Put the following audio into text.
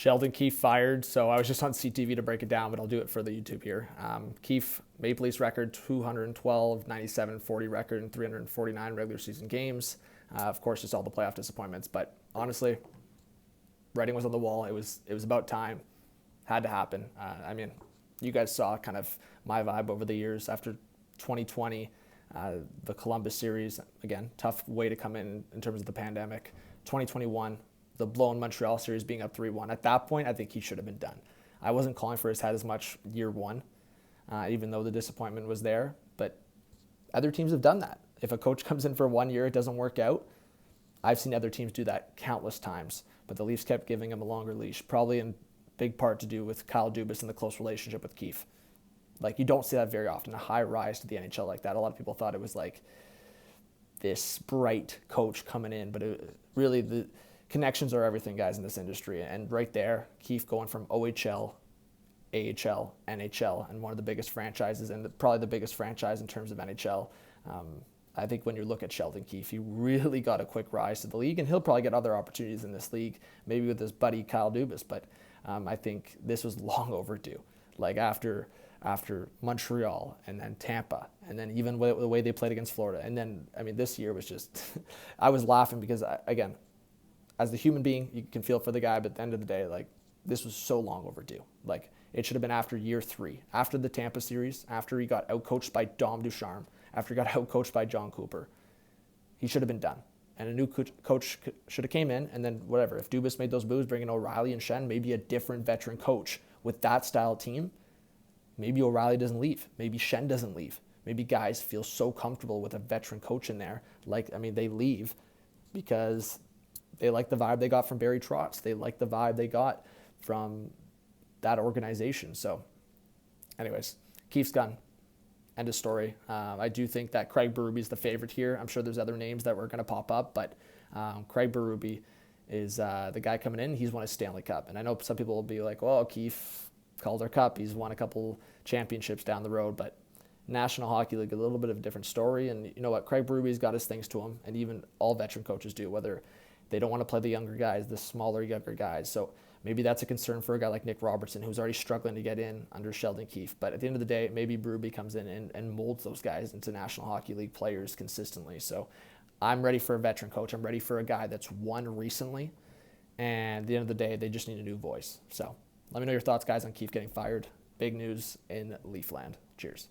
Sheldon Keefe fired. So I was just on CTV to break it down, but I'll do it for the YouTube here. Keefe, Maple Leafs record, 212, 97, 40 record in 349 regular season games. Of course, just all the playoff disappointments. But honestly, writing was on the wall. It was about time. Had to happen. I mean, you guys saw kind of my vibe over the years after 2020, the Columbus series. Again, tough way to come in terms of the pandemic. 2021, the blown Montreal series being up 3-1. At that point, I think he should have been done. I wasn't calling for his head as much year one, even though the disappointment was there. But other teams have done that. If a coach comes in for 1 year, it doesn't work out. I've seen other teams do that countless times. But the Leafs kept giving him a longer leash, probably in big part to do with Kyle Dubas and the close relationship with Keefe. Like, you don't see that very often, a high rise to the NHL like that. A lot of people thought it was like this bright coach coming in, but really the connections are everything, guys, in this industry. And right there, Keefe going from OHL, AHL, NHL, and one of the biggest franchises, and probably the biggest franchise in terms of NHL. I think when you look at Sheldon Keefe, he really got a quick rise to the league, and he'll probably get other opportunities in this league, maybe with his buddy Kyle Dubas, but I think this was long overdue. Like after Montreal and then Tampa and then even the way they played against Florida. And then, I mean, this year was just, I was laughing because, again, as the human being, you can feel for the guy, but at the end of the day, like, this was so long overdue. Like, it should have been after year 3, after the Tampa series, after he got outcoached by Dom Ducharme, after he got outcoached by John Cooper. He should have been done. And a new coach should have came in, and then whatever. If Dubas made those moves, bringing O'Reilly and Shen, maybe a different veteran coach with that style team, maybe O'Reilly doesn't leave. Maybe Shen doesn't leave. Maybe guys feel so comfortable with a veteran coach in there. They leave because they like the vibe they got from Barry Trotz. They like the vibe they got from that organization. So anyways, Keefe's gone. End of story. I do think that Craig Berube is the favorite here. I'm sure there's other names that were going to pop up, but Craig Berube is the guy coming in. He's won a Stanley Cup. And I know some people will be like, well, Keefe, Calder Cup, he's won a couple championships down the road, but National Hockey League, a little bit of a different story. And you know what? Craig Berube's got his things to him, and even all veteran coaches do, whether they don't want to play the younger guys, the smaller, younger guys. So maybe that's a concern for a guy like Nick Robertson, who's already struggling to get in under Sheldon Keefe. But at the end of the day, maybe Berube comes in and molds those guys into National Hockey League players consistently. So I'm ready for a veteran coach. I'm ready for a guy that's won recently. And at the end of the day, they just need a new voice. So let me know your thoughts, guys, on Keefe getting fired. Big news in Leafland. Cheers.